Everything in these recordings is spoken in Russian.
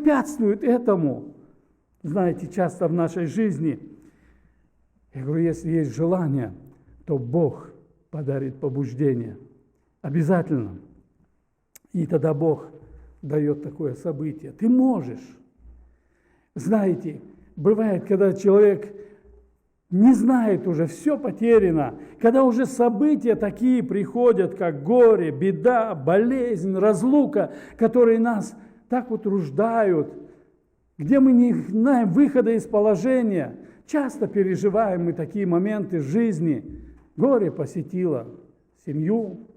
препятствует этому? Знаете, часто в нашей жизни, я говорю, если есть желание, то Бог подарит побуждение. Обязательно. И тогда Бог дает такое событие. Ты можешь. Знаете, бывает, когда человек не знает уже, все потеряно, когда уже события такие приходят, как горе, беда, болезнь, разлука, которые нас так утруждают, где мы не знаем выхода из положения. Часто переживаем мы такие моменты жизни. Горе посетило семью.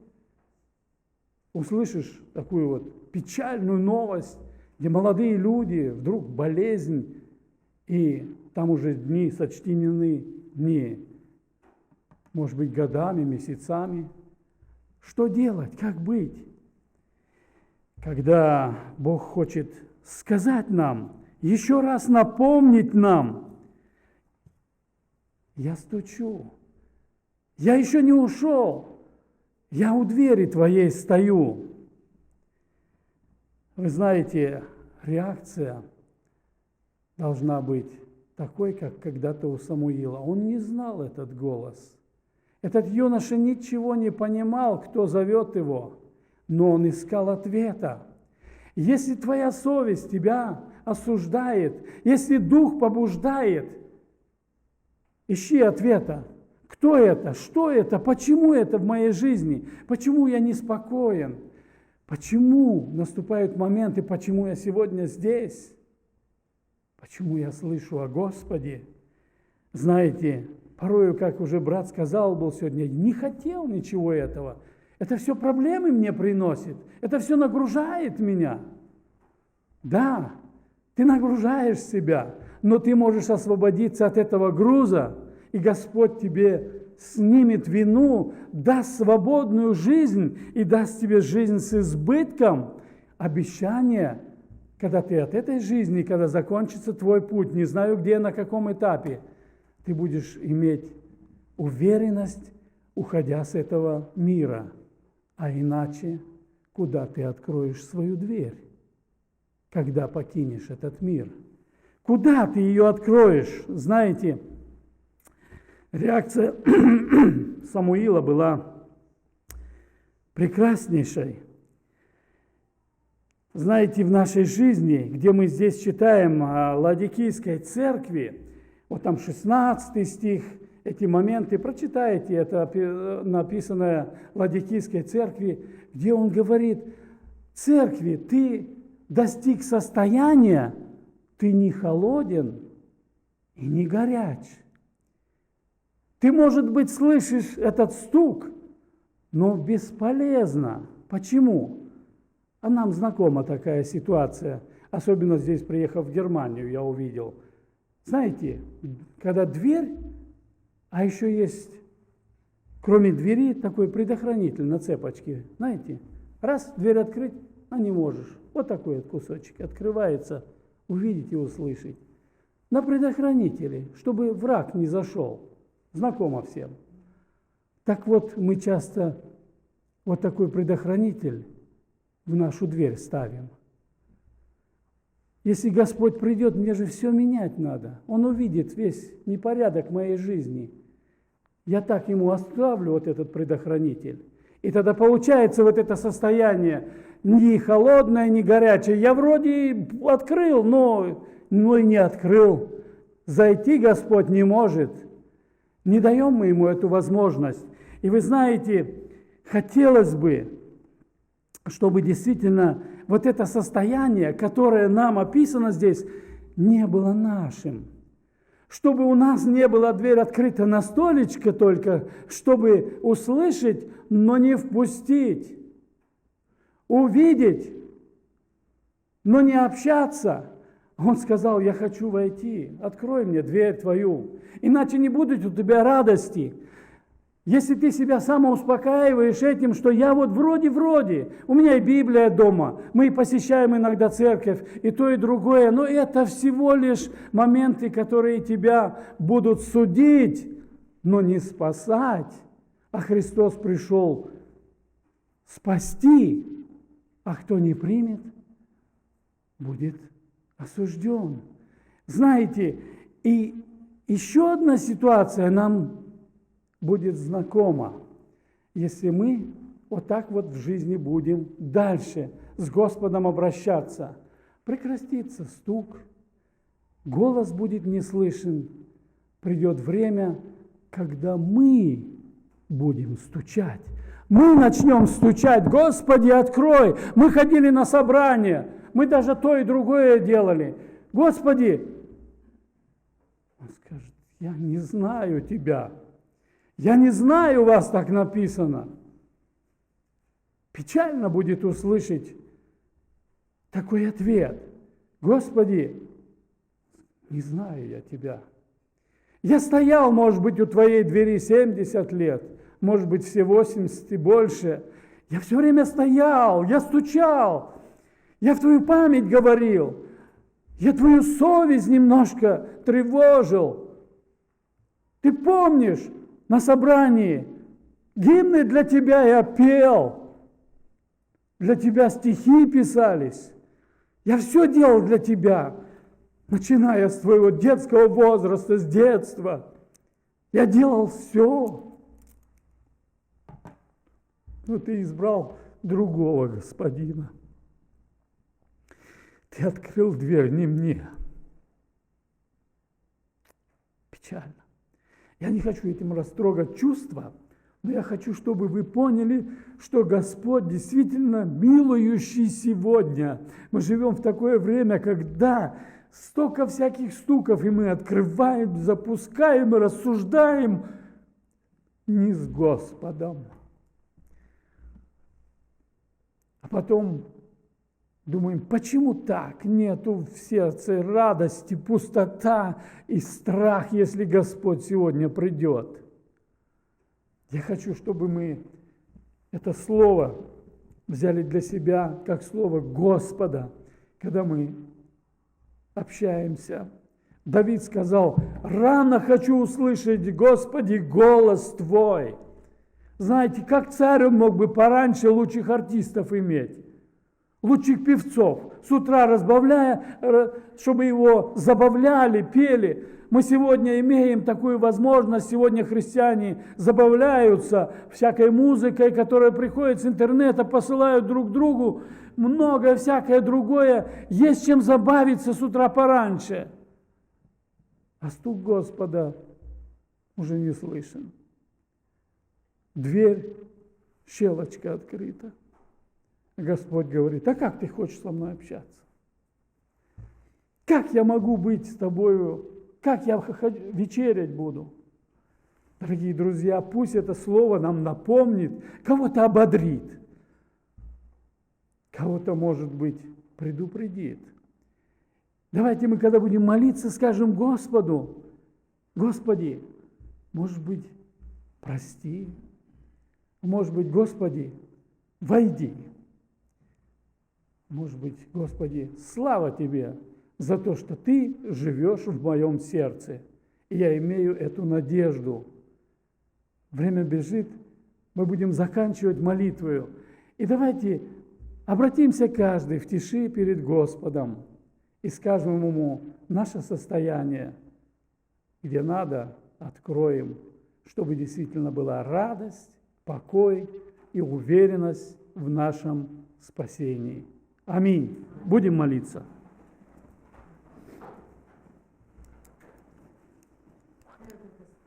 Услышишь такую вот печальную новость, где молодые люди, вдруг болезнь, и там уже дни сочтенены, дни, может быть, годами, месяцами. Что делать? Как быть? Когда Бог хочет сказать нам, еще раз напомнить нам, я стучу, я еще не ушел, я у двери твоей стою. Вы знаете, реакция должна быть такой, как когда-то у Самуила. Он не знал этот голос. Этот юноша ничего не понимал, кто зовет его, но он искал ответа. Если твоя совесть тебя осуждает, если дух побуждает, ищи ответа. Кто это? Что это? Почему это в моей жизни? Почему я неспокоен? Почему наступают моменты, почему я сегодня здесь? Почему я слышу о Господе? Знаете, порою, как уже брат сказал был сегодня, не хотел ничего этого. Это все проблемы мне приносит. Это все нагружает меня. Да, ты нагружаешь себя, но ты можешь освободиться от этого груза, и Господь тебе снимет вину, даст свободную жизнь и даст тебе жизнь с избытком. Обещание, когда ты от этой жизни, когда закончится твой путь, не знаю где, на каком этапе, ты будешь иметь уверенность, уходя с этого мира. А иначе, куда ты откроешь свою дверь, когда покинешь этот мир? Куда ты ее откроешь? Знаете, реакция Самуила была прекраснейшей. Знаете, в нашей жизни, где мы здесь читаем о Ладикийской церкви, вот там 16 стих, эти моменты, прочитайте, это написанное Ладикийской церкви, где он говорит: церкви, ты достиг состояния, ты не холоден и не горяч. Ты, может быть, слышишь этот стук, но бесполезно. Почему? А нам знакома такая ситуация, особенно здесь, приехав в Германию, я увидел. Знаете, когда дверь, а еще есть, кроме двери, такой предохранитель на цепочке, знаете, раз дверь открыть, а не можешь. Вот такой вот кусочек открывается, увидеть и услышать. На предохранителе, чтобы враг не зашел. Знакомо всем. Так вот, мы часто вот такой предохранитель в нашу дверь ставим. Если Господь придет, мне же все менять надо. Он увидит весь непорядок моей жизни. Я так ему оставлю вот этот предохранитель. И тогда получается вот это состояние ни холодное, ни горячее. Я вроде открыл, но и не открыл. Зайти Господь не может. Не даем мы ему эту возможность. И вы знаете, хотелось бы, чтобы действительно вот это состояние, которое нам описано здесь, не было нашим. Чтобы у нас не была дверь открыта на столечко только, чтобы услышать, но не впустить. Увидеть, но не общаться. Он сказал: я хочу войти, открой мне дверь твою, иначе не будет у тебя радости. Если ты себя самоуспокаиваешь этим, что я вот вроде, у меня и Библия дома, мы посещаем иногда церковь, и то, и другое, но это всего лишь моменты, которые тебя будут судить, но не спасать. А Христос пришел спасти, а кто не примет, будет осужден. Знаете, и еще одна ситуация нам будет знакома, если мы вот так вот в жизни будем дальше с Господом обращаться. Прекратится стук, голос будет не слышен. Придет время, когда мы будем стучать. Мы начнем стучать: Господи, открой! Мы ходили на собрание, мы даже то и другое делали. Господи! Он скажет: я не знаю тебя. Я не знаю вас, так написано. Печально будет услышать такой ответ: Господи, не знаю я тебя. Я стоял, может быть, у твоей двери 70 лет, может быть, все 80 и больше. Я все время стоял, я стучал, я в твою память говорил, я твою совесть немножко тревожил. Ты помнишь, на собрании гимны для тебя я пел, для тебя стихи писались. Я все делал для тебя, начиная с твоего детского возраста, с детства. Я делал все. Но ты избрал другого господина. Ты открыл дверь не мне. Печально. Я не хочу этим растрогать чувства, но я хочу, чтобы вы поняли, что Господь действительно милующий сегодня. Мы живем в такое время, когда столько всяких стуков, и мы открываем, запускаем и рассуждаем не с Господом. А потом думаем, почему так? Нету в сердце радости, пустота и страх, если Господь сегодня придет. Я хочу, чтобы мы это слово взяли для себя как слово Господа, когда мы общаемся. Давид сказал: «Рано хочу услышать, Господи, голос Твой». Знаете, как царь он мог бы пораньше лучших артистов иметь, лучших певцов, с утра разбавляя, чтобы его забавляли, пели. Мы сегодня имеем такую возможность, сегодня христиане забавляются всякой музыкой, которая приходит с интернета, посылают друг другу, многое всякое другое. Есть чем забавиться с утра пораньше. А стук Господа уже не слышен. Дверь, щелочка открыта. Господь говорит: а как ты хочешь со мной общаться? Как я могу быть с тобою? Как я вечерять буду? Дорогие друзья, пусть это слово нам напомнит, кого-то ободрит, кого-то, может быть, предупредит. Давайте мы, когда будем молиться, скажем Господу: Господи, может быть, прости, может быть, Господи, войди. Может быть, Господи, слава Тебе за то, что Ты живешь в моем сердце. И я имею эту надежду. Время бежит, мы будем заканчивать молитвою. И давайте обратимся каждый в тиши перед Господом и скажем Ему наше состояние. Где надо, откроем, чтобы действительно была радость, покой и уверенность в нашем спасении. Аминь. Будем молиться.